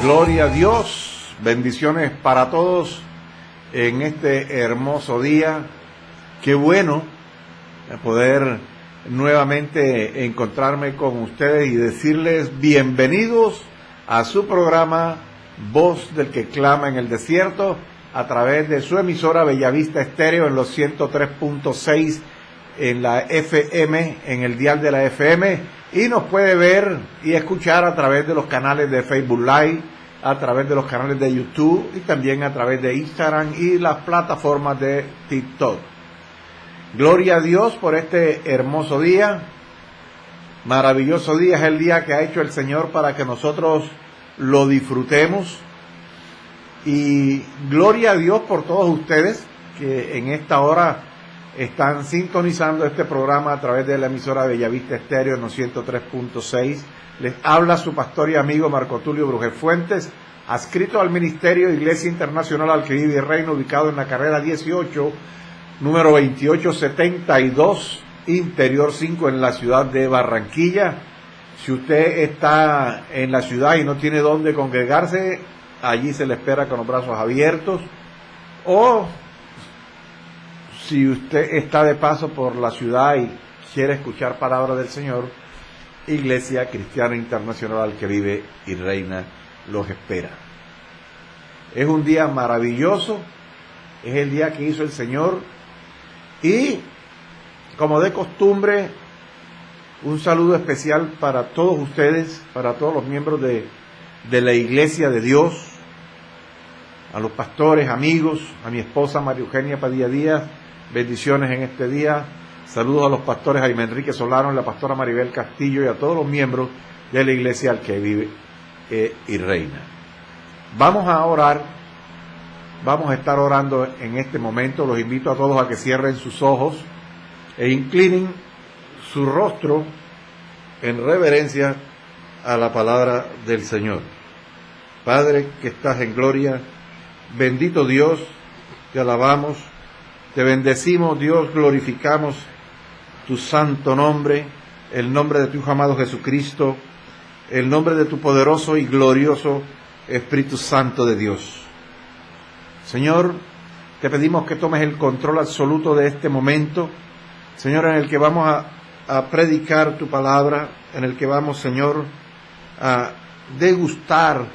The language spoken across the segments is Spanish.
Gloria a Dios, bendiciones para todos en este hermoso día. Qué bueno poder nuevamente encontrarme con ustedes y decirles bienvenidos a su programa Voz del que clama en el desierto, a través de su emisora Bellavista Estéreo en los 103.6 en la FM, en el dial de la FM, y nos puede ver y escuchar a través de los canales de Facebook Live, a través de los canales de YouTube y también a través de Instagram y las plataformas de TikTok. Gloria a Dios por este hermoso día, maravilloso día, es el día que ha hecho el Señor para que nosotros lo disfrutemos. Y gloria a Dios por todos ustedes que en esta hora están sintonizando este programa a través de la emisora Bellavista Estéreo en los 103.6. Les habla su pastor y amigo Marco Tulio Brujer Fuentes, adscrito al Ministerio Iglesia Internacional al que vive y reina, ubicado en la carrera 18, número 2872, Interior 5, en la ciudad de Barranquilla. Si usted está en la ciudad y no tiene dónde congregarse, allí se le espera con los brazos abiertos. O si usted está de paso por la ciudad y quiere escuchar palabra del Señor, Iglesia Cristiana Internacional al que vive y reina los espera. Es un día maravilloso, es el día que hizo el Señor, y como de costumbre, un saludo especial para todos ustedes, para todos los miembros de la Iglesia de Dios, a los pastores, amigos, a mi esposa María Eugenia Padilla Díaz, bendiciones en este día. Saludos a los pastores Jaime Enrique Solano, la pastora Maribel Castillo y a todos los miembros de la Iglesia al que vive y reina. Vamos a orar, vamos a estar orando en este momento. Los invito a todos a que cierren sus ojos e inclinen su rostro en reverencia a la palabra del Señor. Padre que estás en gloria, bendito Dios, te alabamos, te bendecimos, Dios, glorificamos tu santo nombre, el nombre de tu Hijo amado Jesucristo, el nombre de tu poderoso y glorioso Espíritu Santo de Dios. Señor, te pedimos que tomes el control absoluto de este momento, Señor, en el que vamos a predicar tu palabra, en el que vamos, Señor, a degustar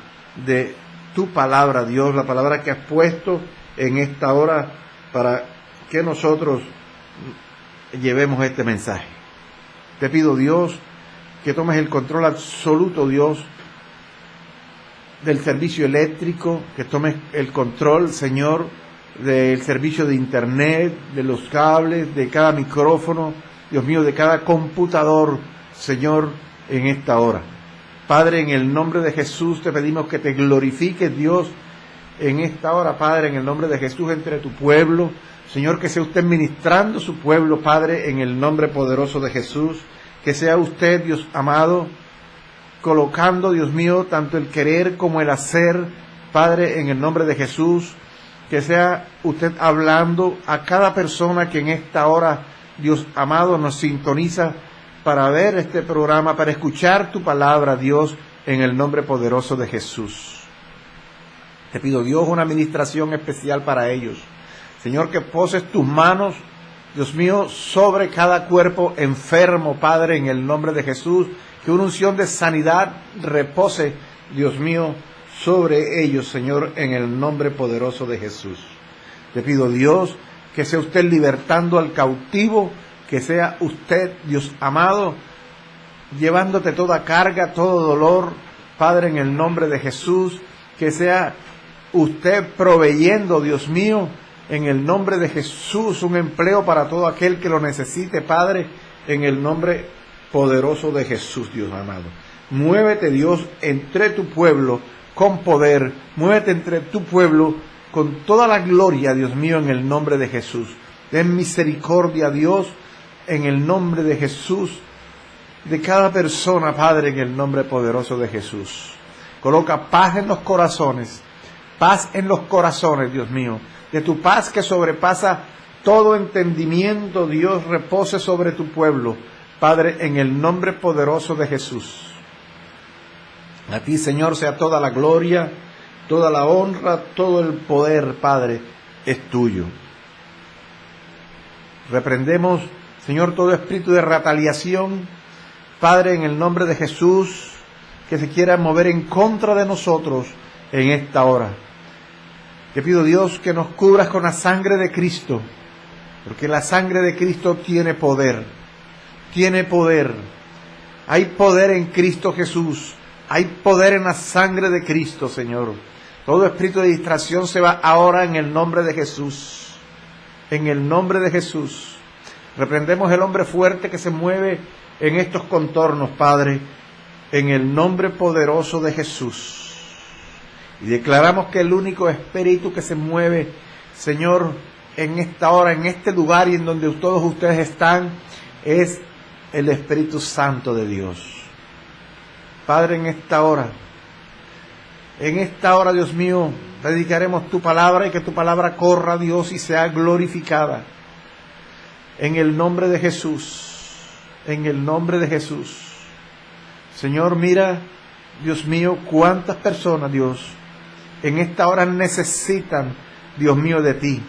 de tu palabra, Dios, la palabra que has puesto en esta hora para que nosotros llevemos este mensaje. Te pido, Dios, que tomes el control absoluto, Dios, del servicio eléctrico, que tomes el control, Señor, del servicio de internet, de los cables, de cada micrófono, Dios mío, de cada computador, Señor, en esta hora. Padre, en el nombre de Jesús te pedimos que te glorifiques, Dios, en esta hora, Padre, en el nombre de Jesús, entre tu pueblo. Señor, que sea usted ministrando su pueblo, Padre, en el nombre poderoso de Jesús. Que sea usted, Dios amado, colocando, Dios mío, tanto el querer como el hacer, Padre, en el nombre de Jesús. Que sea usted hablando a cada persona que en esta hora, Dios amado, nos sintoniza para ver este programa, para escuchar tu palabra, Dios, en el nombre poderoso de Jesús. Te pido, Dios, una administración especial para ellos. Señor, que poses tus manos, Dios mío, sobre cada cuerpo enfermo, Padre, en el nombre de Jesús. Que una unción de sanidad repose, Dios mío, sobre ellos, Señor, en el nombre poderoso de Jesús. Te pido, Dios, que sea usted libertando al cautivo, que sea usted, Dios amado, llevándote toda carga, todo dolor, Padre, en el nombre de Jesús. Que sea usted proveyendo, Dios mío, en el nombre de Jesús, un empleo para todo aquel que lo necesite, Padre, en el nombre poderoso de Jesús, Dios amado. Muévete, Dios, entre tu pueblo con poder. Muévete entre tu pueblo con toda la gloria, Dios mío, en el nombre de Jesús. Ten misericordia, Dios, en el nombre de Jesús, de cada persona, Padre, en el nombre poderoso de Jesús. Coloca paz en los corazones, Dios mío. De tu paz que sobrepasa todo entendimiento, Dios, repose sobre tu pueblo, Padre, en el nombre poderoso de Jesús. A ti, Señor, sea toda la gloria, toda la honra, todo el poder, Padre, es tuyo. Reprendemos, Señor, todo espíritu de retaliación, Padre, en el nombre de Jesús, que se quiera mover en contra de nosotros en esta hora. Te pido, Dios, que nos cubras con la sangre de Cristo, porque la sangre de Cristo tiene poder, tiene poder. Hay poder en Cristo Jesús, hay poder en la sangre de Cristo, Señor. Todo espíritu de distracción se va ahora en el nombre de Jesús, en el nombre de Jesús. Reprendemos el hombre fuerte que se mueve en estos contornos, Padre, en el nombre poderoso de Jesús. Y declaramos que el único espíritu que se mueve, Señor, en esta hora, en este lugar y en donde todos ustedes están, es el Espíritu Santo de Dios. Padre, en esta hora, Dios mío, predicaremos tu palabra y que tu palabra corra, Dios, y sea glorificada. En el nombre de Jesús, en el nombre de Jesús. Señor, mira, Dios mío, cuántas personas, Dios, en esta hora necesitan, Dios mío, de ti.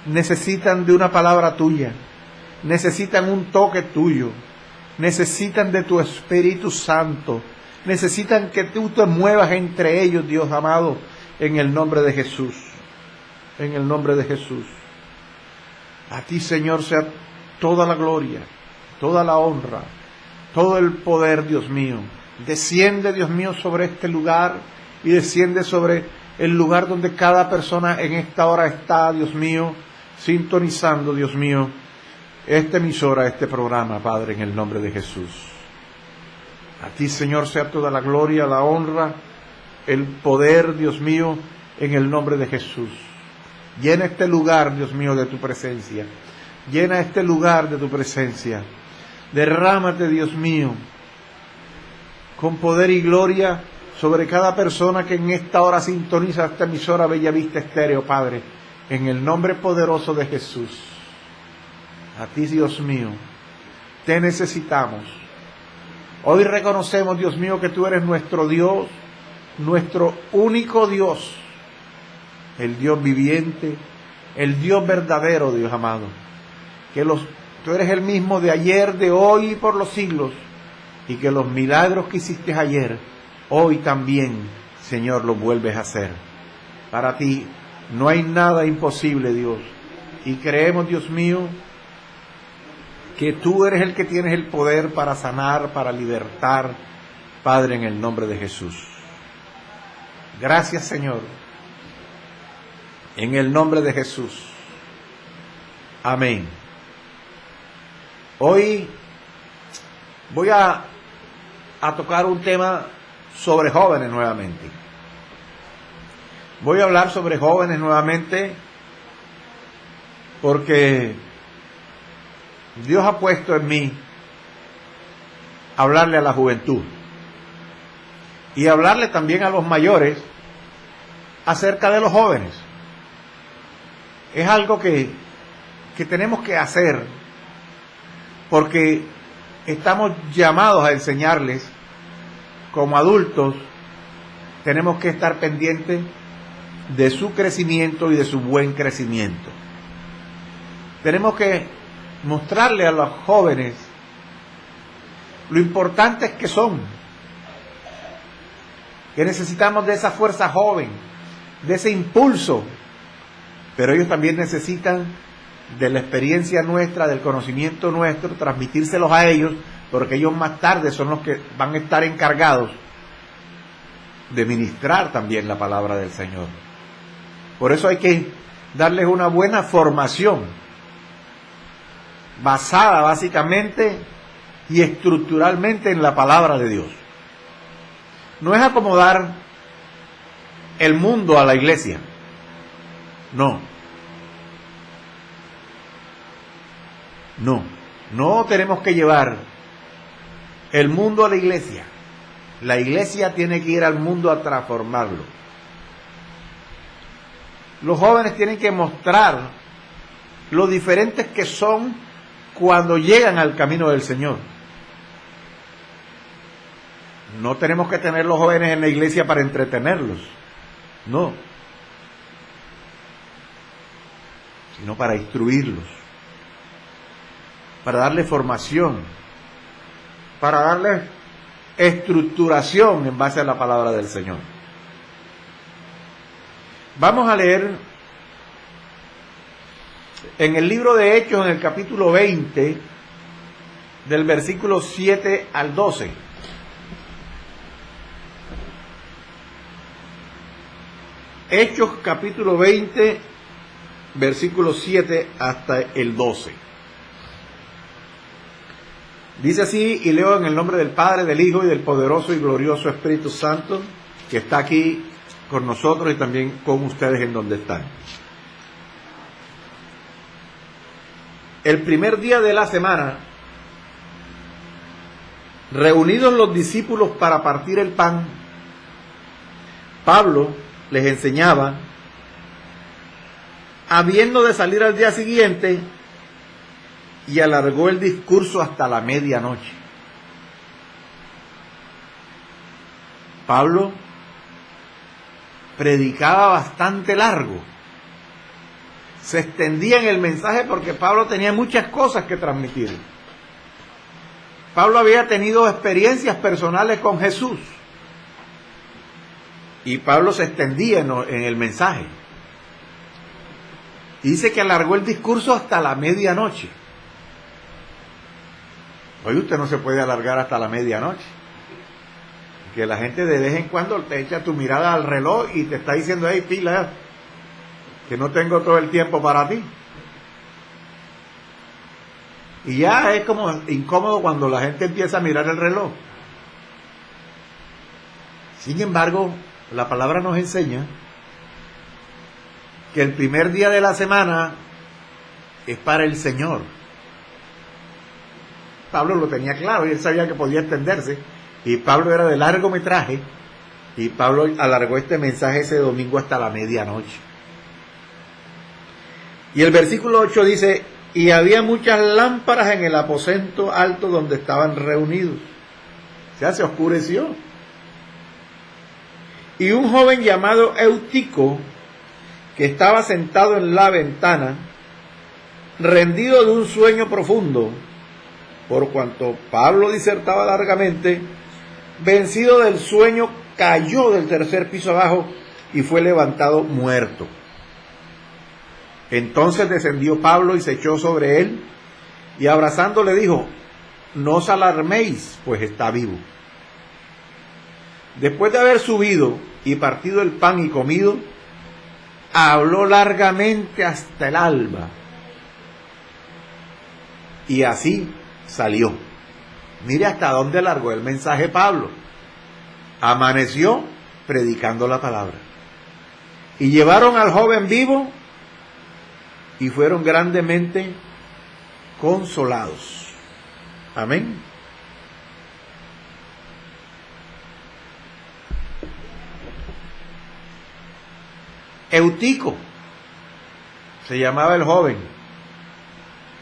Necesitan de una palabra tuya. Necesitan un toque tuyo. Necesitan de tu Espíritu Santo. Necesitan que tú te muevas entre ellos, Dios amado, en el nombre de Jesús. En el nombre de Jesús. A ti, Señor, sea toda la gloria, toda la honra, todo el poder, Dios mío. Desciende, Dios mío, sobre este lugar y desciende sobre el lugar donde cada persona en esta hora está, Dios mío, sintonizando, Dios mío, esta emisora, este programa, Padre, en el nombre de Jesús. A ti, Señor, sea toda la gloria, la honra, el poder, Dios mío, en el nombre de Jesús. Llena este lugar, Dios mío, de tu presencia. Llena este lugar de tu presencia. Derrámate, Dios mío, con poder y gloria sobre cada persona que en esta hora sintoniza esta emisora Bellavista Estéreo, Padre, en el nombre poderoso de Jesús. A ti, Dios mío, te necesitamos. Hoy reconocemos, Dios mío, que tú eres nuestro Dios, nuestro único Dios, el Dios viviente, el Dios verdadero, Dios amado. Tú eres el mismo de ayer, de hoy y por los siglos, y que los milagros que hiciste ayer, hoy también, Señor, los vuelves a hacer. Para ti no hay nada imposible, Dios. Y creemos, Dios mío, que tú eres el que tienes el poder para sanar, para libertar, Padre, en el nombre de Jesús. Gracias, Señor. En el nombre de Jesús. Amén. Hoy voy a tocar un tema sobre jóvenes nuevamente. Voy a hablar sobre jóvenes nuevamente porque Dios ha puesto en mí hablarle a la juventud y hablarle también a los mayores acerca de los jóvenes. Es algo que tenemos que hacer porque estamos llamados a enseñarles. Como adultos tenemos que estar pendientes de su crecimiento y de su buen crecimiento. Tenemos que mostrarle a los jóvenes lo importantes que son, que necesitamos de esa fuerza joven, de ese impulso, pero ellos también necesitan de la experiencia nuestra, del conocimiento nuestro, transmitírselos a ellos, porque ellos más tarde son los que van a estar encargados de ministrar también la palabra del Señor. Por eso hay que darles una buena formación, basada básicamente y estructuralmente en la palabra de Dios. No es acomodar el mundo a la iglesia, no tenemos que llevar el mundo a la iglesia. La iglesia tiene que ir al mundo a transformarlo. Los jóvenes tienen que mostrar lo diferentes que son cuando llegan al camino del Señor. No tenemos que tener los jóvenes en la iglesia para entretenerlos, no, sino para instruirlos, para darles formación, para darles estructuración en base a la palabra del Señor. Vamos a leer en el libro de Hechos, en el capítulo 20, del versículo 7 al 12. Hechos capítulo 20, versículo 7 hasta el 12. Dice así, y leo en el nombre del Padre, del Hijo y del poderoso y glorioso Espíritu Santo, que está aquí con nosotros y también con ustedes en donde están. El primer día de la semana, reunidos los discípulos para partir el pan, Pablo les enseñaba, habiendo de salir al día siguiente, y alargó el discurso hasta la medianoche. Pablo predicaba bastante largo, se extendía en el mensaje porque Pablo tenía muchas cosas que transmitir. Pablo había tenido experiencias personales con Jesús y Pablo se extendía en el mensaje. Dice que alargó el discurso hasta la medianoche. Hoy usted no se puede alargar hasta la medianoche. Que la gente de vez en cuando te echa tu mirada al reloj y te está diciendo, hey, pila, que no tengo todo el tiempo para ti. Y ya es como incómodo cuando la gente empieza a mirar el reloj. Sin embargo, la palabra nos enseña que el primer día de la semana es para el Señor. Pablo lo tenía claro y él sabía que podía extenderse, y Pablo era de largometraje, y Pablo alargó este mensaje ese domingo hasta la medianoche. Y el versículo 8 dice, y había muchas lámparas en el aposento alto donde estaban reunidos. O sea, se oscureció. Y un joven llamado Eutico, que estaba sentado en la ventana, rendido de un sueño profundo, por cuanto Pablo disertaba largamente, vencido del sueño, cayó del tercer piso abajo y fue levantado muerto. Entonces descendió Pablo y se echó sobre él, y abrazándole dijo, no os alarméis, pues está vivo. Después de haber subido y partido el pan y comido, habló largamente hasta el alba, y así salió. Mire hasta dónde largó el mensaje Pablo. Amaneció predicando la palabra. Y llevaron al joven vivo y fueron grandemente consolados. Amén. Eutico se llamaba el joven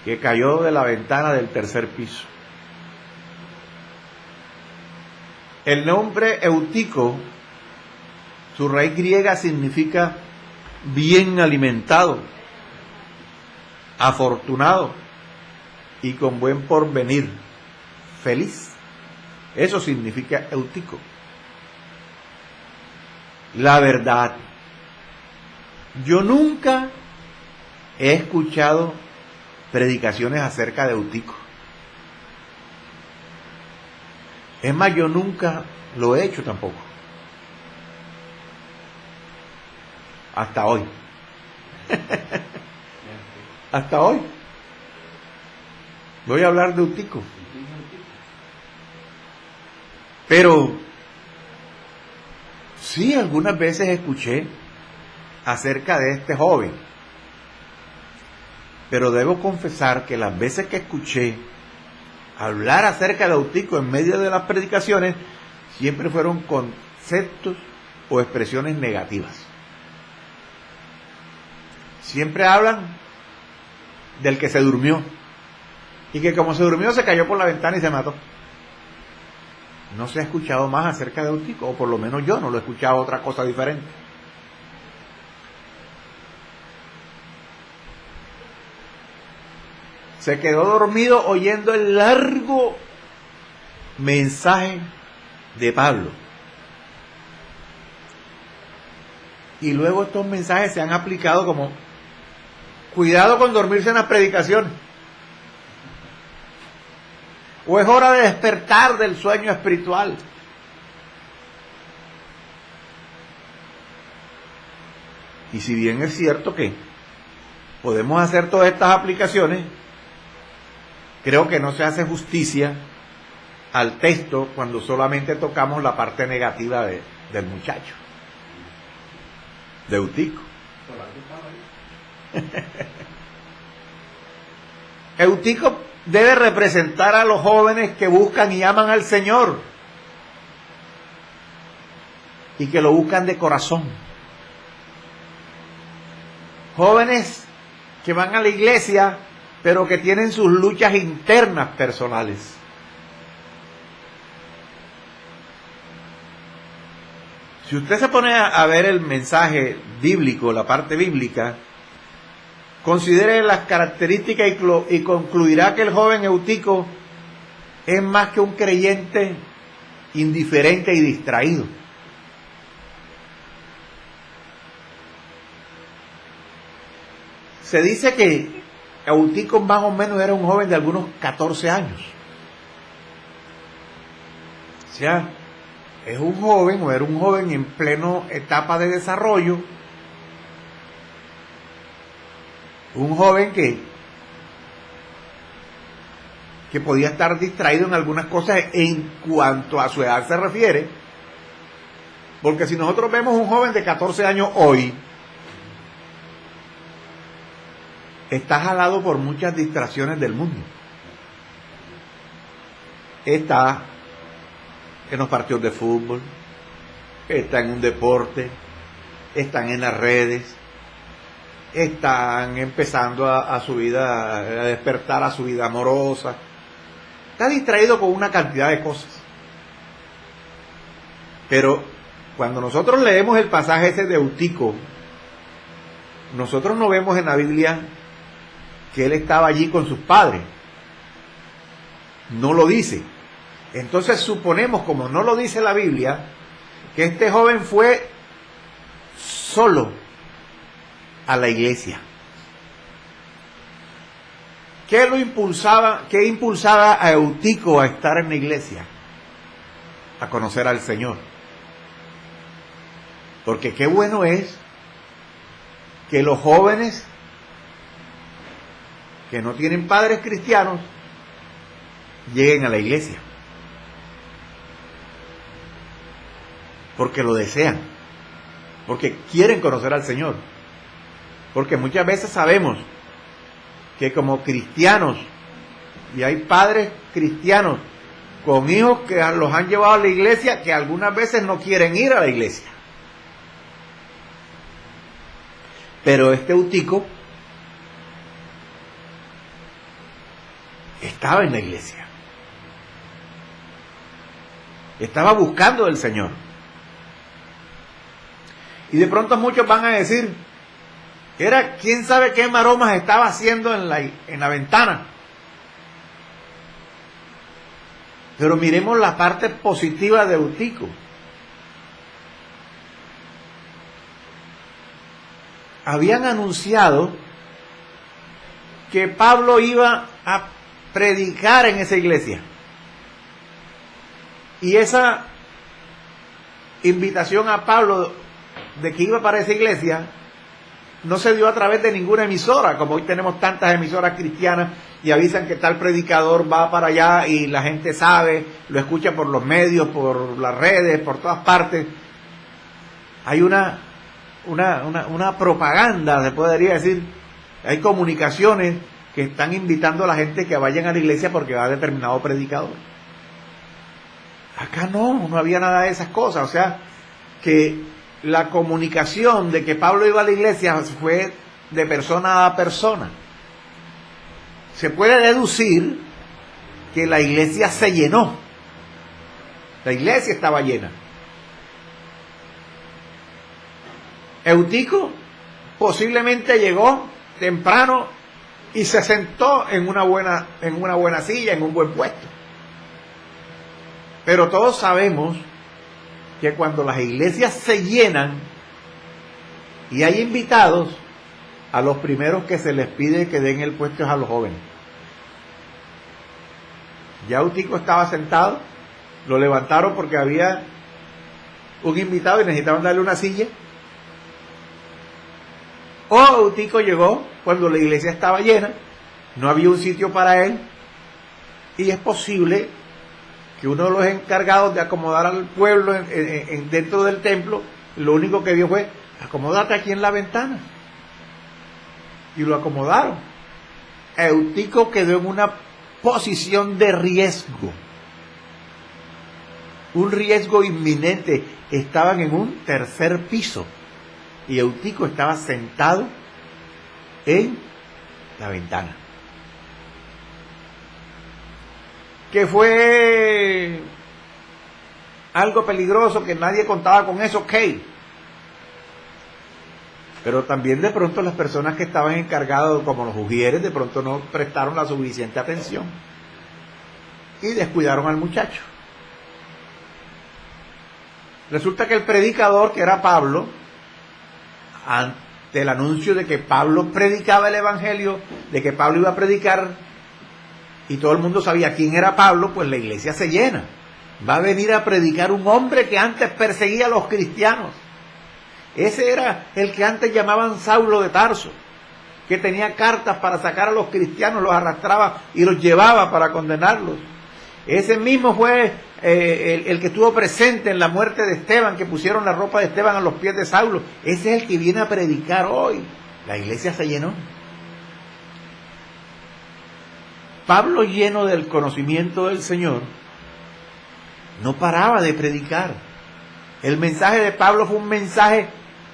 que cayó de la ventana del tercer piso. El nombre Eutico, su raíz griega significa bien alimentado, afortunado y con buen porvenir, feliz. Eso significa Eutico. La verdad, yo nunca he escuchado predicaciones acerca de Eutico. Es más, yo nunca lo he hecho tampoco. Hasta hoy. Hasta hoy. Voy a hablar de Eutico. Pero sí, algunas veces escuché acerca de este joven. Pero debo confesar que las veces que escuché hablar acerca de Eutico en medio de las predicaciones, siempre fueron conceptos o expresiones negativas. Siempre hablan del que se durmió y que como se durmió se cayó por la ventana y se mató. no se ha escuchado más acerca de Eutico, o por lo menos yo no lo he escuchado otra cosa diferente. Se quedó dormido oyendo el largo mensaje de Pablo. Y luego estos mensajes se han aplicado como: cuidado con dormirse en las predicaciones, o es hora de despertar del sueño espiritual. Y si bien es cierto que podemos hacer todas estas aplicaciones, creo que no se hace justicia al texto cuando solamente tocamos la parte negativa del muchacho, de Eutico. Eutico debe representar a los jóvenes que buscan y aman al Señor y que lo buscan de corazón. Jóvenes que van a la iglesia pero que tienen sus luchas internas personales. Si usted se pone a ver el mensaje bíblico, la parte bíblica, considere las características y concluirá que el joven Eutico es más que un creyente indiferente y distraído. Se dice que Eutico más o menos era un joven de algunos 14 años. O sea, es un joven, o era un joven en pleno etapa de desarrollo, un joven que podía estar distraído en algunas cosas en cuanto a su edad se refiere, porque si nosotros vemos un joven de 14 años hoy, está jalado por muchas distracciones del mundo. Está en los partidos de fútbol, está en un deporte, están en las redes, están empezando a su vida, a despertar a su vida amorosa. Está distraído con una cantidad de cosas. Pero cuando nosotros leemos el pasaje ese de Eutico, nosotros no vemos en la Biblia que él estaba allí con sus padres. No lo dice. Entonces suponemos, como no lo dice la Biblia, que este joven fue solo a la iglesia. ¿Qué lo impulsaba? ¿Qué impulsaba a Eutico a estar en la iglesia? A conocer al Señor. Porque qué bueno es que los jóvenes que no tienen padres cristianos lleguen a la iglesia. Porque lo desean. Porque quieren conocer al Señor. Porque muchas veces sabemos que como cristianos, y hay padres cristianos con hijos que los han llevado a la iglesia, que algunas veces no quieren ir a la iglesia. Pero este Eutico estaba en la iglesia. Estaba buscando del Señor. Y de pronto muchos van a decir, era quién sabe qué maromas estaba haciendo en la ventana. Pero miremos la parte positiva de Eutico. Habían anunciado que Pablo iba a predicar en esa iglesia. Y esa invitación a Pablo de que iba para esa iglesia no se dio a través de ninguna emisora, como hoy tenemos tantas emisoras cristianas y avisan que tal predicador va para allá y la gente sabe, lo escucha por los medios, por las redes, por todas partes. Hay una propaganda, se podría decir, hay comunicaciones que están invitando a la gente que vayan a la iglesia porque va determinado predicador. Acá no había nada de esas cosas, o sea, que la comunicación de que Pablo iba a la iglesia fue de persona a persona. Se puede deducir que la iglesia se llenó, La iglesia estaba llena. Eutico posiblemente llegó temprano y se sentó en una buena silla, en un buen puesto. Pero todos sabemos que cuando las iglesias se llenan y hay invitados, a los primeros que se les pide que den el puesto es a los jóvenes. Ya Eutico estaba sentado, lo levantaron porque había un invitado y necesitaban darle una silla. O Eutico llegó cuando la iglesia estaba llena, no había un sitio para él, y es posible que uno de los encargados de acomodar al pueblo dentro del templo, lo único que vio fue: acomódate aquí en la ventana. Y lo acomodaron. Eutico quedó en una posición de riesgo, un riesgo inminente. Estaban en un tercer piso y Eutico estaba sentado en la ventana, que fue algo peligroso, que nadie contaba con eso, ok. Pero también de pronto las personas que estaban encargadas, como los ujieres, de pronto no prestaron la suficiente atención y descuidaron al muchacho. Resulta que el predicador, que era Pablo, ante el anuncio de que Pablo predicaba el evangelio, de que Pablo iba a predicar, y todo el mundo sabía quién era Pablo, pues la iglesia se llena. Va a venir a predicar un hombre que antes perseguía a los cristianos. Ese era el que antes llamaban Saulo de Tarso, que tenía cartas para sacar a los cristianos, los arrastraba y los llevaba para condenarlos. Ese mismo fue el que estuvo presente en la muerte de Esteban, que pusieron la ropa de Esteban a los pies de Saulo. Ese es el que viene a predicar hoy. La iglesia se llenó. Pablo, lleno del conocimiento del Señor, no paraba de predicar. El mensaje de Pablo fue un mensaje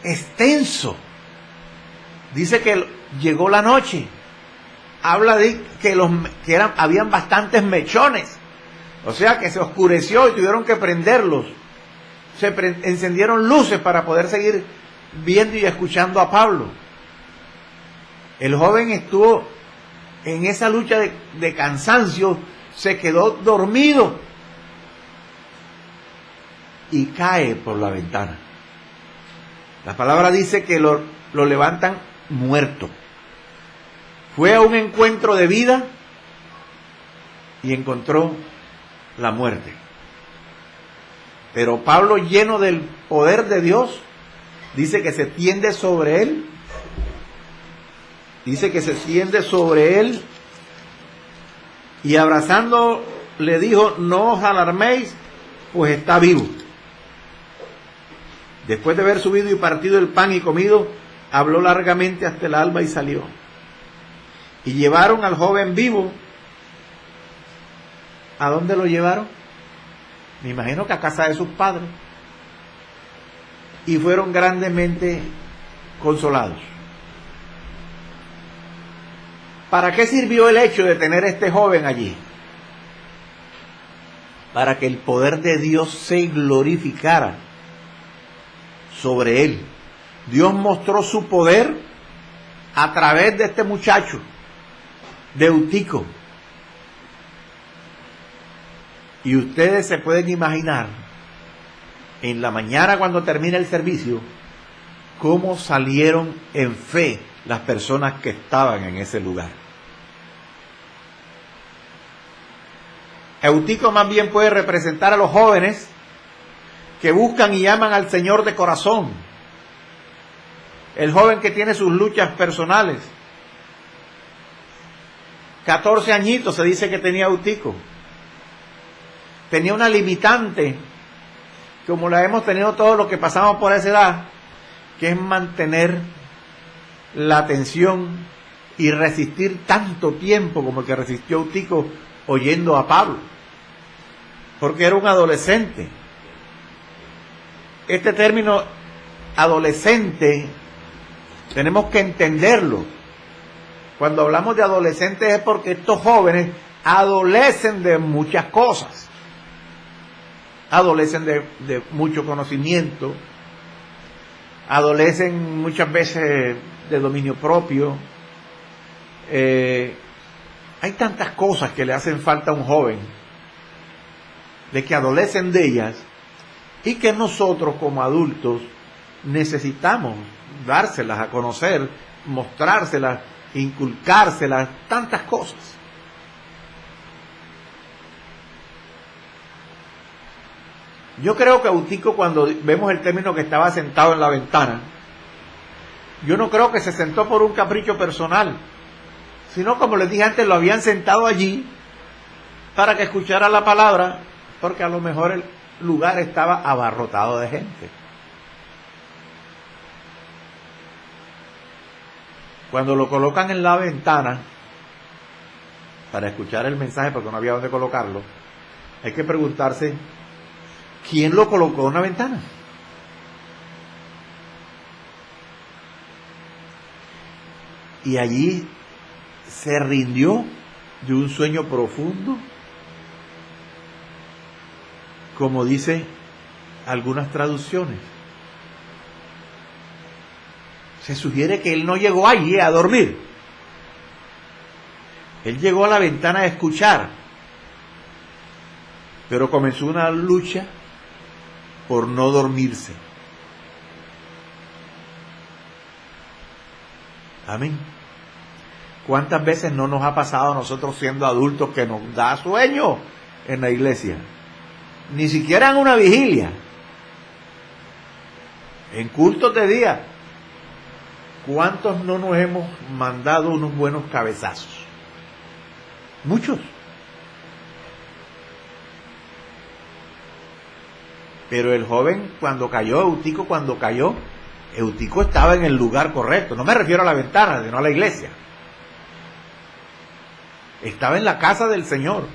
extenso. Dice que llegó la noche. Habla de que habían bastantes mechones. O sea que se oscureció y tuvieron que prenderlos. Encendieron luces para poder seguir viendo y escuchando a Pablo. El joven estuvo en esa lucha de cansancio, se quedó dormido y cae por la ventana. La palabra dice que lo levantan muerto. Fue a un encuentro de vida y encontró la muerte. Pero Pablo, lleno del poder de Dios, dice que se tiende sobre él. Dice que se tiende sobre él y abrazando le dijo: no os alarméis, pues está vivo. Después de haber subido y partido el pan y comido, habló largamente hasta el alba y salió. Y llevaron al joven vivo. ¿A dónde lo llevaron? Me imagino que a casa de sus padres. Y fueron grandemente consolados. ¿Para qué sirvió el hecho de tener a este joven allí? Para que el poder de Dios se glorificara sobre él. Dios mostró su poder a través de este muchacho, de Eutico. Y ustedes se pueden imaginar, en la mañana cuando termina el servicio, cómo salieron en fe las personas que estaban en ese lugar. Eutico más bien puede representar a los jóvenes que buscan y aman al Señor de corazón. El joven que tiene sus luchas personales. 14 añitos se dice que tenía Eutico. Tenía una limitante, como la hemos tenido todos los que pasamos por esa edad, que es mantener la atención y resistir tanto tiempo como el que resistió Eutico oyendo a Pablo, porque era un adolescente. Este término adolescente tenemos que entenderlo. Cuando hablamos de adolescentes es porque estos jóvenes adolecen de muchas cosas. adolecen de mucho conocimiento, adolecen muchas veces de dominio propio. Hay tantas cosas que le hacen falta a un joven, de que adolecen de ellas, y que nosotros como adultos necesitamos dárselas a conocer, mostrárselas, inculcárselas, tantas cosas. Yo creo que Eutico, cuando vemos el término que estaba sentado en la ventana, yo no creo que se sentó por un capricho personal, sino, como les dije antes, lo habían sentado allí para que escuchara la palabra, porque a lo mejor el lugar estaba abarrotado de gente. Cuando lo colocan en la ventana para escuchar el mensaje, porque no había dónde colocarlo, hay que preguntarse, ¿quién lo colocó en una ventana? Y allí se rindió de un sueño profundo, como dice algunas traducciones. Se sugiere que él no llegó allí a dormir. Él llegó a la ventana a escuchar, pero comenzó una lucha por no dormirse. Amén. ¿Cuántas veces no nos ha pasado a nosotros siendo adultos que nos da sueño en la iglesia? Ni siquiera en una vigilia, en cultos de día. ¿Cuántos no nos hemos mandado unos buenos cabezazos? Muchos. Pero el joven, cuando cayó, Eutico, cuando cayó, Eutico estaba en el lugar correcto. No me refiero a la ventana, sino a la iglesia. Estaba en la casa del Señor.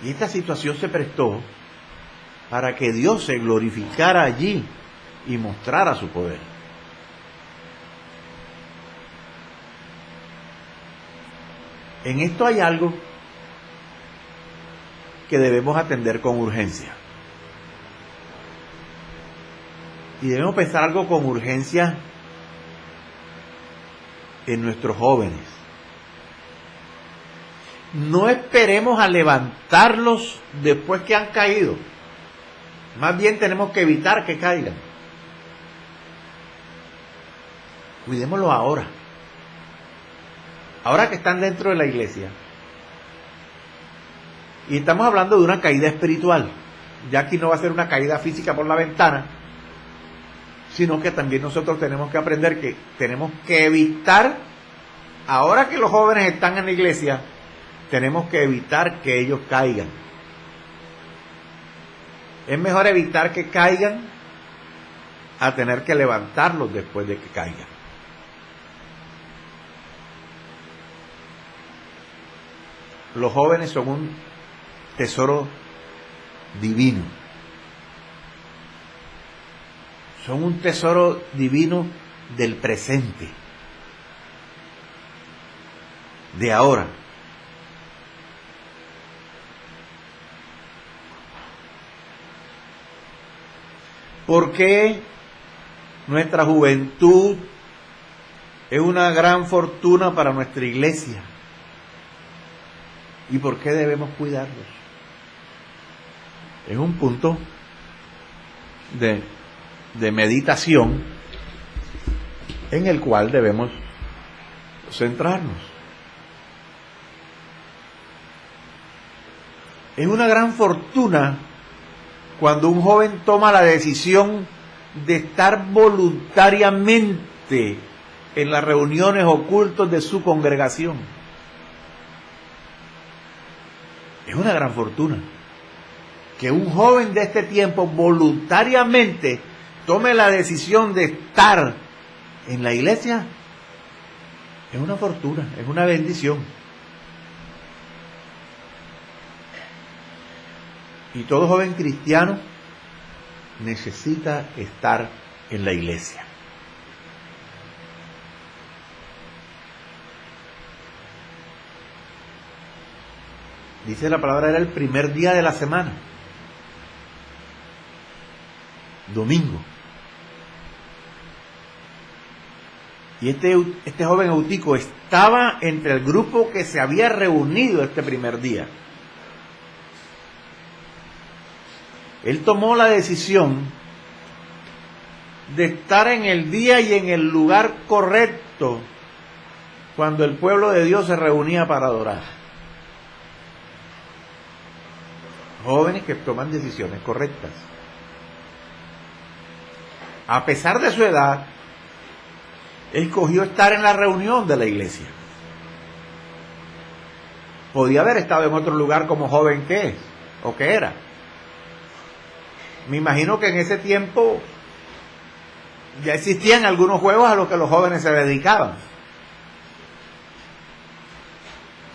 Y esta situación se prestó para que Dios se glorificara allí y mostrara su poder. En esto hay algo que debemos atender con urgencia. Y debemos pensar algo con urgencia en nuestros jóvenes. No esperemos a levantarlos después que han caído. Más bien tenemos que evitar que caigan. Cuidémoslos ahora. Ahora que están dentro de la iglesia. Y estamos hablando de una caída espiritual. Ya aquí no va a ser una caída física por la ventana, sino que también nosotros tenemos que aprender que tenemos que evitar, ahora que los jóvenes están en la iglesia, tenemos que evitar que ellos caigan. Es mejor evitar que caigan a tener que levantarlos después de que caigan. Los jóvenes son un tesoro divino. Son un tesoro divino del presente, de ahora. ¿Por qué nuestra juventud es una gran fortuna para nuestra iglesia? ¿Y por qué debemos cuidarlos? Es un punto de meditación en el cual debemos centrarnos. Es una gran fortuna cuando un joven toma la decisión de estar voluntariamente en las reuniones o cultos de su congregación. Es una gran fortuna que un joven de este tiempo voluntariamente tome la decisión de estar en la iglesia. Es una fortuna, es una bendición. Y todo joven cristiano necesita estar en la iglesia. Dice la palabra, era el primer día de la semana. Domingo. Y este joven Eutico estaba entre el grupo que se había reunido este primer día. Él tomó la decisión de estar en el día y en el lugar correcto cuando el pueblo de Dios se reunía para adorar. Jóvenes que toman decisiones correctas. A pesar de su edad, escogió estar en la reunión de la iglesia. Podía haber estado en otro lugar como joven que es, o que era. Me imagino que en ese tiempo ya existían algunos juegos a los que los jóvenes se dedicaban.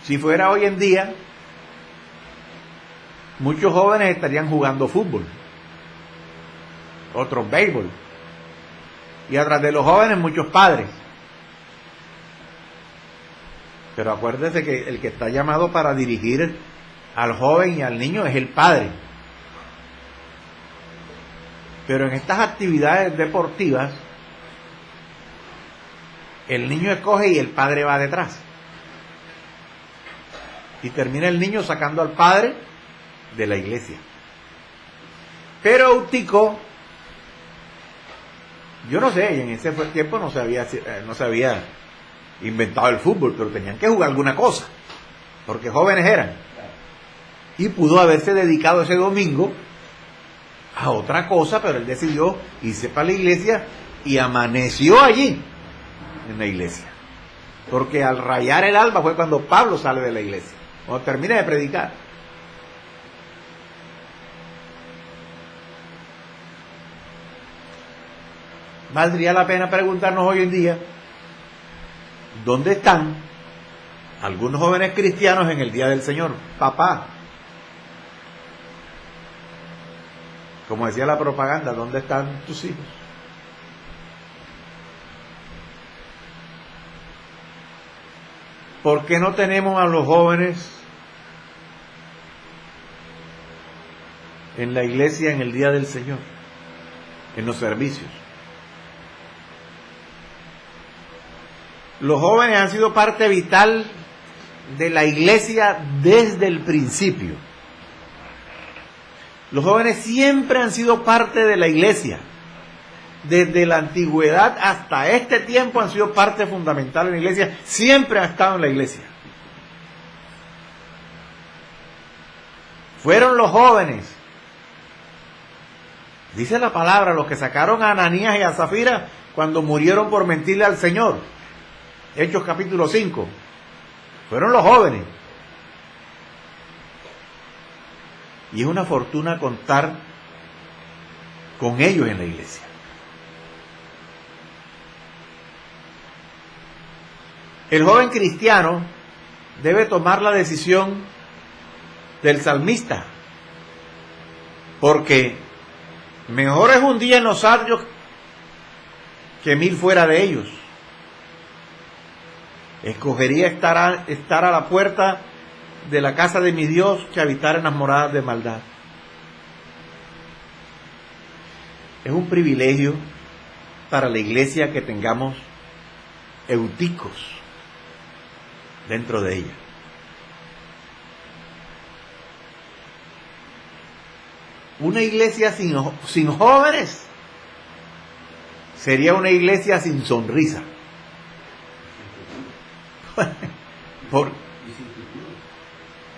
Si fuera hoy en día, muchos jóvenes estarían jugando fútbol, otros béisbol, y atrás de los jóvenes muchos padres. Pero acuérdese que el que está llamado para dirigir al joven y al niño es el padre. Pero en estas actividades deportivas, el niño escoge y el padre va detrás. Y termina el niño sacando al padre de la iglesia. Pero Eutico, yo no sé, en ese tiempo no se había inventado el fútbol, pero tenían que jugar alguna cosa, porque jóvenes eran. Y pudo haberse dedicado ese domingo a otra cosa, pero él decidió irse para la iglesia y amaneció allí, en la iglesia. Porque al rayar el alba fue cuando Pablo sale de la iglesia, cuando termina de predicar. Valdría la pena preguntarnos hoy en día, ¿dónde están algunos jóvenes cristianos en el día del Señor? Papá, como decía la propaganda, ¿dónde están tus hijos? ¿Por qué no tenemos a los jóvenes en la iglesia en el día del Señor, en los servicios? Los jóvenes han sido parte vital de la iglesia desde el principio. Los jóvenes siempre han sido parte de la iglesia. Desde la antigüedad hasta este tiempo han sido parte fundamental en la iglesia. Siempre han estado en la iglesia. Fueron los jóvenes, dice la palabra, los que sacaron a Ananías y a Zafira cuando murieron por mentirle al Señor. Hechos capítulo 5. Fueron los jóvenes. Y es una fortuna contar con ellos en la iglesia. El joven cristiano debe tomar la decisión del salmista, porque mejor es un día en los atrios que 1000 fuera de ellos. Escogería estar a la puerta de la casa de mi Dios que habitar en las moradas de maldad. Es un privilegio para la iglesia que tengamos euticos dentro de ella. Una iglesia sin jóvenes sería una iglesia sin sonrisa.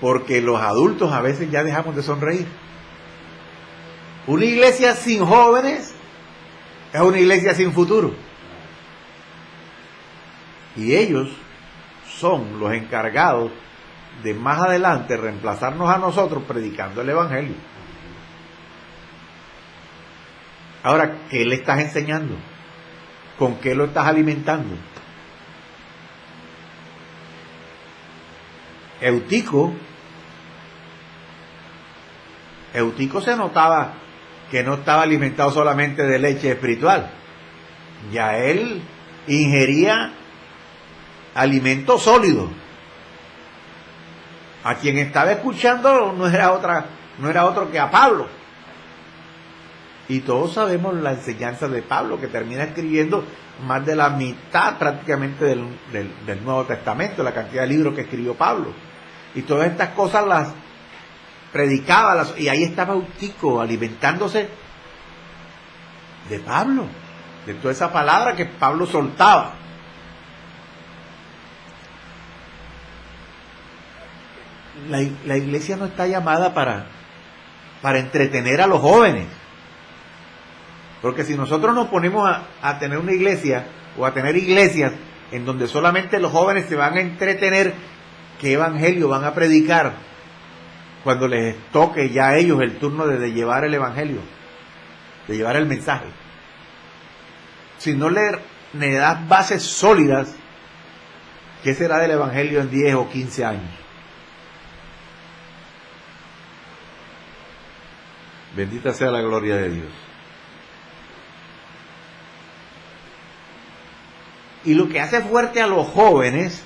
Porque los adultos a veces ya dejamos de sonreír. Una iglesia sin jóvenes es una iglesia sin futuro. Y ellos son los encargados de más adelante reemplazarnos a nosotros predicando el evangelio. Ahora, ¿qué le estás enseñando? ¿Con qué lo estás alimentando? Eutico se notaba que no estaba alimentado solamente de leche espiritual. Ya él ingería alimento sólido. A quien estaba escuchando no era otro que a Pablo. Y todos sabemos la enseñanza de Pablo, que termina escribiendo más de la mitad prácticamente del Nuevo Testamento, la cantidad de libros que escribió Pablo. Y todas estas cosas las predicaba, y ahí estaba Eutico alimentándose de Pablo, de toda esa palabra que Pablo soltaba. La iglesia no está llamada para entretener a los jóvenes. Porque si nosotros nos ponemos a tener una iglesia o a tener iglesias en donde solamente los jóvenes se van a entretener, ¿qué evangelio van a predicar cuando les toque ya a ellos el turno de llevar el evangelio, de llevar el mensaje? Si no le das bases sólidas, ¿qué será del evangelio en 10 o 15 años? Bendita sea la gloria de Dios. Y lo que hace fuerte a los jóvenes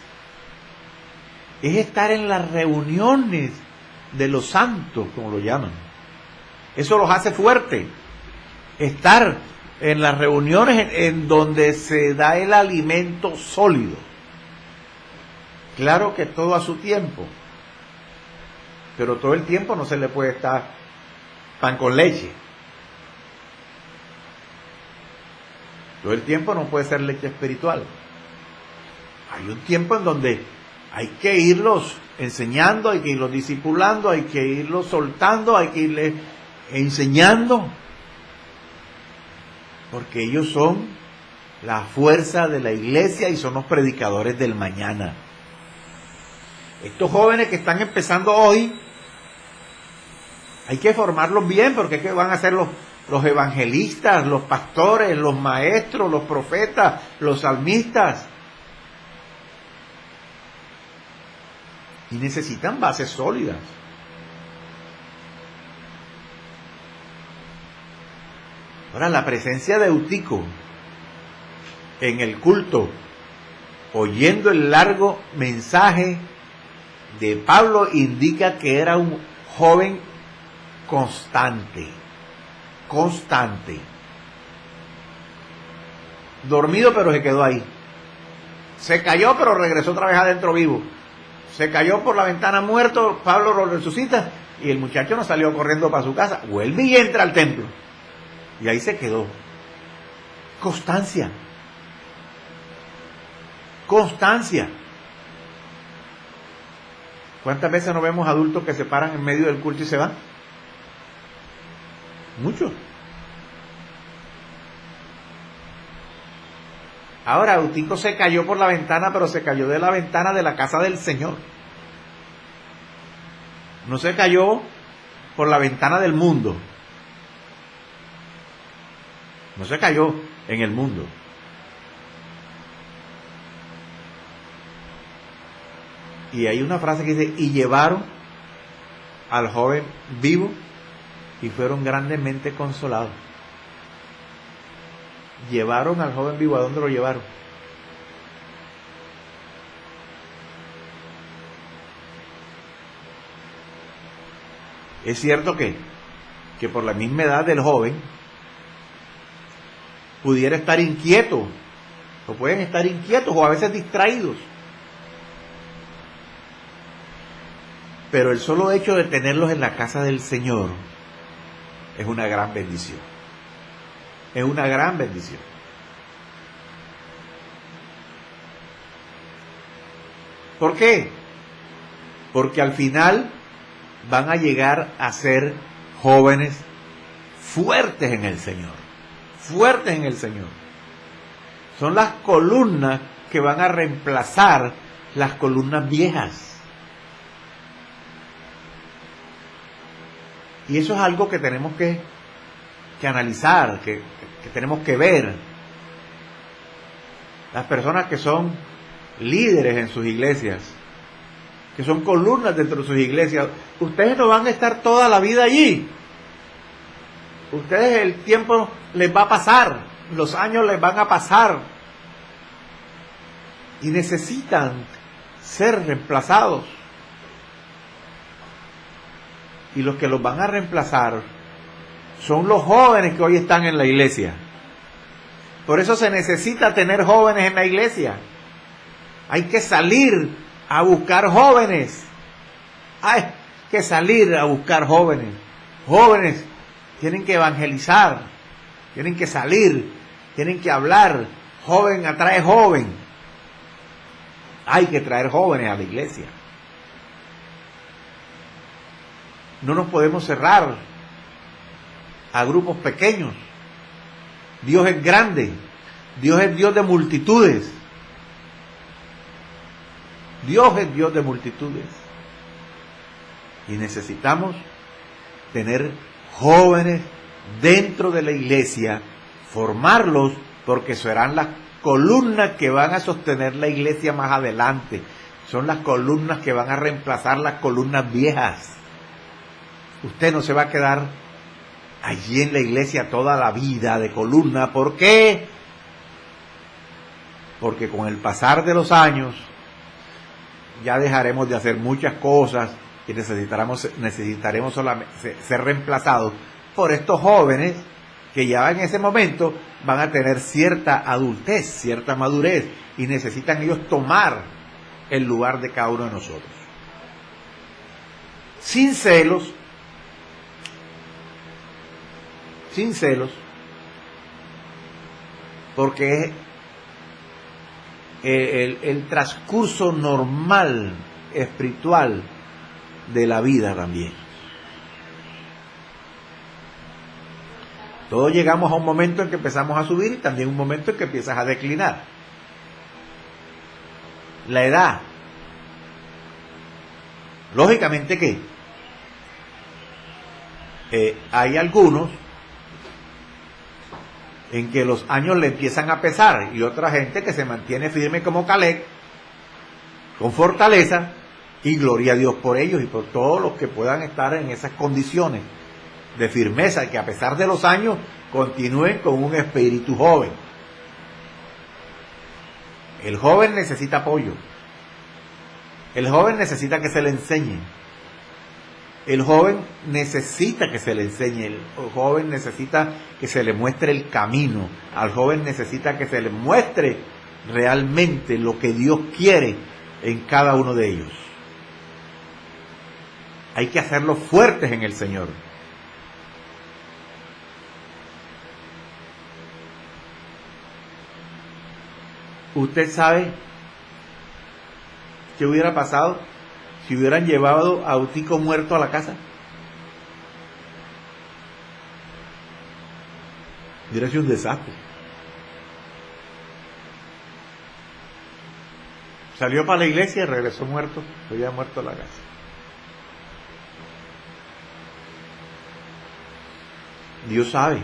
es estar en las reuniones de los santos, como lo llaman. Eso los hace fuerte. Estar en las reuniones en donde se da el alimento sólido. Claro que todo a su tiempo, pero todo el tiempo no se le puede estar pan con leche. Todo el tiempo no puede ser leche espiritual. Hay un tiempo en donde hay que irlos enseñando, hay que irlos discipulando, hay que irlos soltando, hay que irles enseñando. Porque ellos son la fuerza de la iglesia y son los predicadores del mañana. Estos jóvenes que están empezando hoy, hay que formarlos bien, porque es que van a ser los evangelistas, los pastores, los maestros, los profetas, los salmistas. Y necesitan bases sólidas. Ahora, la presencia de Eutico en el culto, oyendo el largo mensaje de Pablo, indica que era un joven constante. Dormido, pero se quedó ahí. Se cayó, pero regresó otra vez adentro vivo. Se cayó por la ventana muerto, Pablo lo resucita y el muchacho no salió corriendo para su casa. Vuelve y entra al templo. Y ahí se quedó. Constancia. ¿Cuántas veces no vemos adultos que se paran en medio del culto y se van? Muchos. Ahora, Eutico se cayó por la ventana, pero se cayó de la ventana de la casa del Señor. No se cayó por la ventana del mundo. No se cayó en el mundo. Y hay una frase que dice, y llevaron al joven vivo y fueron grandemente consolados. Llevaron al joven vivo. ¿A dónde lo llevaron? Es cierto que por la misma edad del joven pudiera estar inquieto, o pueden estar inquietos o a veces distraídos. Pero el solo hecho de tenerlos en la casa del Señor es una gran bendición. Es una gran bendición. ¿Por qué? Porque al final van a llegar a ser jóvenes fuertes en el Señor. Fuertes en el Señor. Son las columnas que van a reemplazar las columnas viejas. Y eso es algo que tenemos que analizar, que tenemos que ver. Las personas que son líderes en sus iglesias, que son columnas dentro de sus iglesias, ustedes no van a estar toda la vida allí. Ustedes, el tiempo les va a pasar, los años les van a pasar y necesitan ser reemplazados. Y los que los van a reemplazar son los jóvenes que hoy están en la iglesia. Por eso se necesita tener jóvenes en la iglesia. Hay que salir a buscar jóvenes. Hay que salir a buscar jóvenes. Jóvenes tienen que evangelizar, tienen que salir, tienen que hablar. Joven atrae joven. Hay que traer jóvenes a la iglesia. No nos podemos cerrar a grupos pequeños. Dios es grande. Dios es Dios de multitudes. Dios es Dios de multitudes. Y necesitamos tener jóvenes dentro de la iglesia, formarlos, porque serán las columnas que van a sostener la iglesia más adelante. Son las columnas que van a reemplazar las columnas viejas. Usted no se va a quedar allí en la iglesia toda la vida de columna. ¿Por qué? Porque con el pasar de los años ya dejaremos de hacer muchas cosas y necesitaremos solamente ser reemplazados por estos jóvenes que ya en ese momento van a tener cierta adultez, cierta madurez, y necesitan ellos tomar el lugar de cada uno de nosotros. Sin celos, porque es el transcurso normal, espiritual de la vida también. Todos llegamos a un momento en que empezamos a subir y también un momento en que empiezas a declinar. La edad. Lógicamente que hay algunos en que los años le empiezan a pesar y otra gente que se mantiene firme como Caleb, con fortaleza, y gloria a Dios por ellos y por todos los que puedan estar en esas condiciones de firmeza, que a pesar de los años continúen con un espíritu joven. El joven necesita apoyo. El joven necesita que se le enseñe. El joven necesita que se le enseñe. El joven necesita que se le muestre el camino. Al joven necesita que se le muestre realmente lo que Dios quiere en cada uno de ellos. Hay que hacerlos fuertes en el Señor. ¿Usted sabe qué hubiera pasado si hubieran llevado a Utico muerto a la casa? Hubiera sido un desastre. Salió para la iglesia y regresó muerto. Había muerto a la casa. Dios sabe.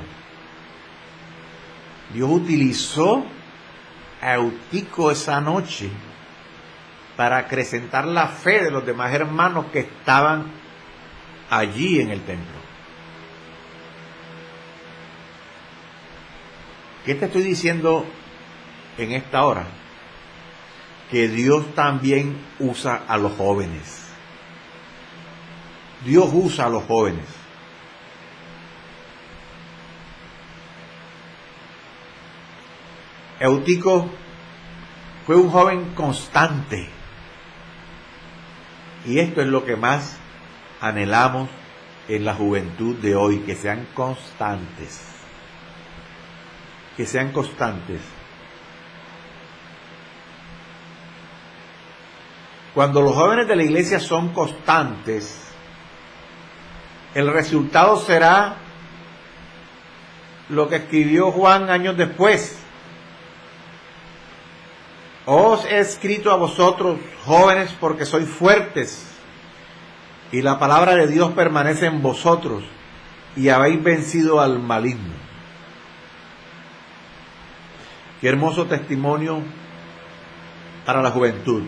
Dios utilizó a Eutico esa noche para acrecentar la fe de los demás hermanos que estaban allí en el templo. ¿Qué te estoy diciendo en esta hora? Que Dios también usa a los jóvenes. Dios usa a los jóvenes. Eutico fue un joven constante. Y esto es lo que más anhelamos en la juventud de hoy, que sean constantes. Que sean constantes. Cuando los jóvenes de la iglesia son constantes, el resultado será lo que escribió Juan años después. Os he escrito a vosotros, jóvenes, porque sois fuertes, y la palabra de Dios permanece en vosotros, y habéis vencido al maligno. Qué hermoso testimonio para la juventud.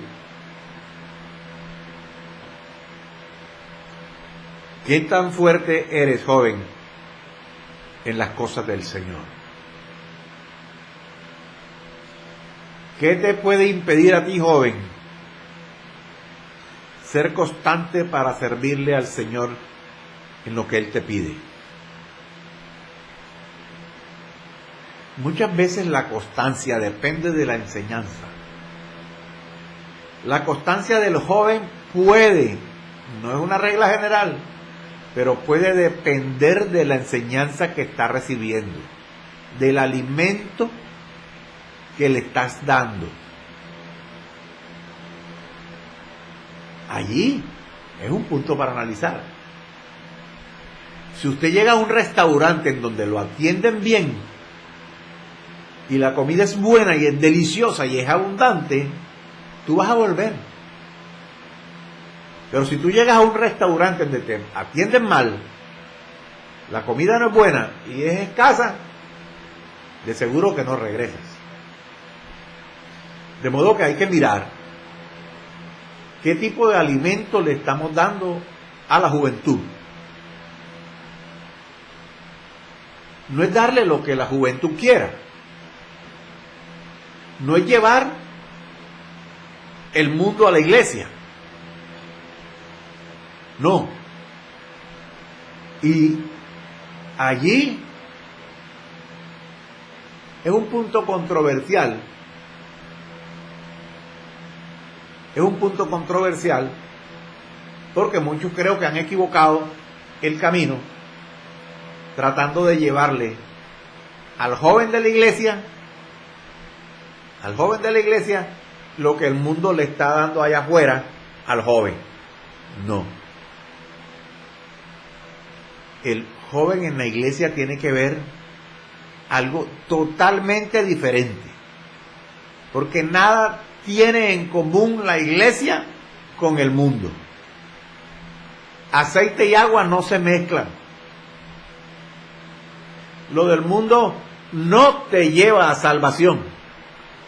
¿Qué tan fuerte eres, joven, en las cosas del Señor? ¿Qué te puede impedir a ti, joven, ser constante para servirle al Señor en lo que Él te pide. Muchas veces la constancia depende de la enseñanza. La constancia del joven puede, no es una regla general, pero puede depender de la enseñanza que está recibiendo, del alimento que le estás dando. Allí es un punto para analizar. Si usted llega a un restaurante en donde lo atienden bien y la comida es buena y es deliciosa y es abundante, tú vas a volver. Pero si tú llegas a un restaurante donde te atienden mal, la comida no es buena y es escasa, de seguro que no regresas. De modo que hay que mirar qué tipo de alimento le estamos dando a la juventud. No es darle lo que la juventud quiera. No es llevar el mundo a la iglesia. No. Y allí es un punto controversial. Es un punto controversial porque muchos creo que han equivocado el camino tratando de llevarle al joven de la iglesia, lo que el mundo le está dando allá afuera al joven. No. El joven en la iglesia tiene que ver algo totalmente diferente, porque nada tiene en común la iglesia con el mundo. Aceite y agua no se mezclan. Lo del mundo no te lleva a salvación.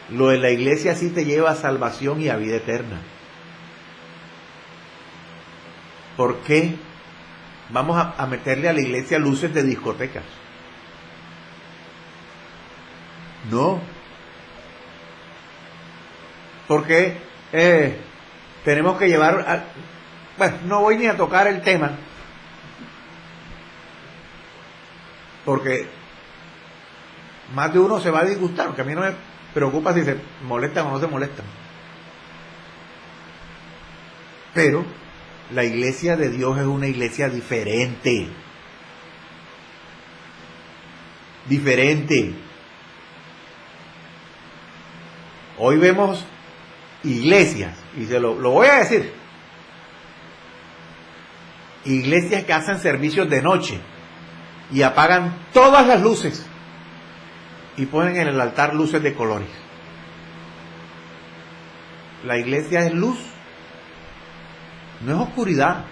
Lo de la iglesia sí te lleva a salvación y a vida eterna. ¿Por qué vamos a meterle a la iglesia luces de discotecas? No. Porque tenemos que llevar... bueno, no voy ni a tocar el tema, porque más de uno se va a disgustar, porque a mí no me preocupa si se molestan o no se molestan. Pero la iglesia de Dios es una iglesia diferente. Diferente. Hoy vemos iglesias, y se lo voy a decir, iglesias que hacen servicios de noche y apagan todas las luces y ponen en el altar luces de colores. La iglesia es luz, no es oscuridad.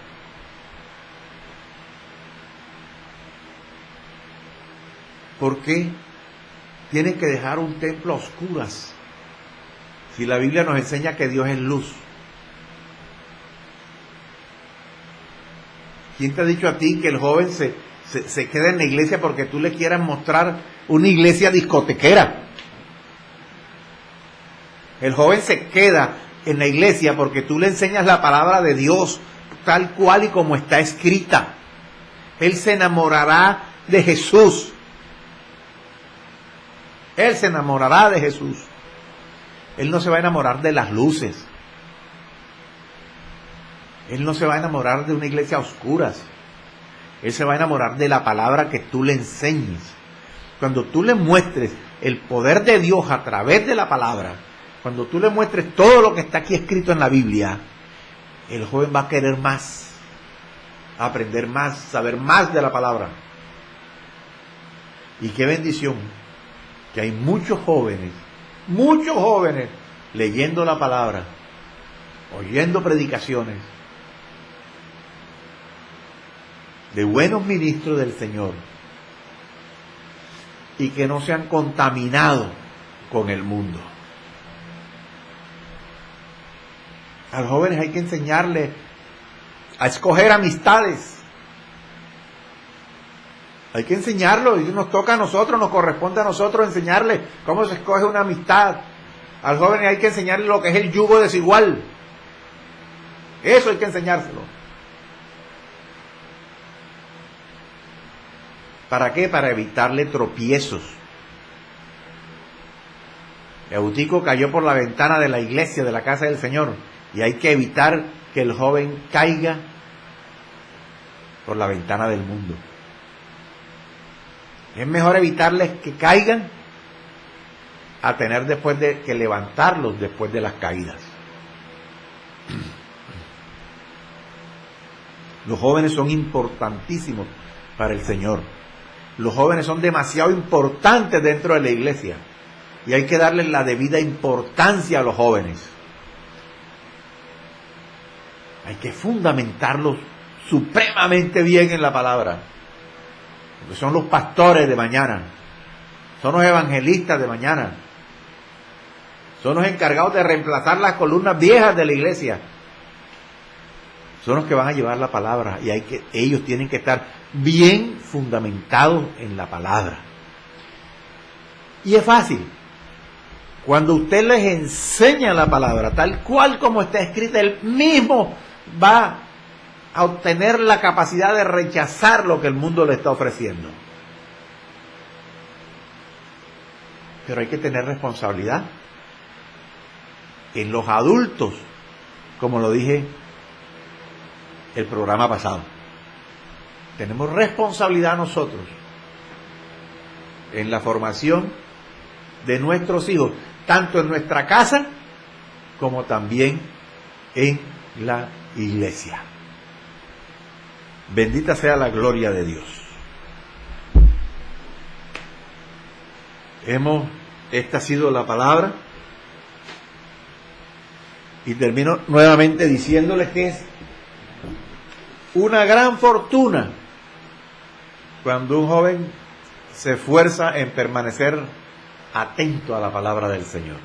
¿Por qué tienen que dejar un templo a oscuras? Si la Biblia nos enseña que Dios es luz. ¿Quién te ha dicho a ti que el joven se queda en la iglesia porque tú le quieras mostrar una iglesia discotequera? El joven se queda en la iglesia porque tú le enseñas la palabra de Dios tal cual y como está escrita. Él se enamorará de Jesús. Él se enamorará de Jesús. Él no se va a enamorar de las luces. Él no se va a enamorar de una iglesia a oscuras. Él se va a enamorar de la palabra que tú le enseñes. Cuando tú le muestres el poder de Dios a través de la palabra, cuando tú le muestres todo lo que está aquí escrito en la Biblia, el joven va a querer más, aprender más, saber más de la palabra. Y qué bendición que hay muchos jóvenes leyendo la palabra, oyendo predicaciones de buenos ministros del Señor y que no se han contaminado con el mundo. A los jóvenes hay que enseñarles a escoger amistades. Hay que enseñarlo, y nos toca a nosotros, nos corresponde a nosotros enseñarles cómo se escoge una amistad. Al joven hay que enseñarle lo que es el yugo desigual. Eso hay que enseñárselo. ¿Para qué? Para evitarle tropiezos. Eutico cayó por la ventana de la iglesia, de la casa del Señor, y hay que evitar que el joven caiga por la ventana del mundo. Es mejor evitarles que caigan a tener después de que levantarlos después de las caídas. Los jóvenes son importantísimos para el Señor. Los jóvenes son demasiado importantes dentro de la iglesia y hay que darles la debida importancia a los jóvenes. Hay que fundamentarlos supremamente bien en la palabra, porque son los pastores de mañana, son los evangelistas de mañana, son los encargados de reemplazar las columnas viejas de la iglesia, son los que van a llevar la palabra y ellos tienen que estar bien fundamentados en la palabra. Y es fácil. Cuando usted les enseña la palabra tal cual como está escrita, él mismo va a obtener la capacidad de rechazar lo que el mundo le está ofreciendo. Pero hay que tener responsabilidad en los adultos, como lo dije el programa pasado. Tenemos responsabilidad nosotros en la formación de nuestros hijos, tanto en nuestra casa como también en la iglesia. Bendita sea la gloria de Dios. Esta ha sido la palabra y termino nuevamente diciéndoles que es una gran fortuna cuando un joven se esfuerza en permanecer atento a la palabra del Señor.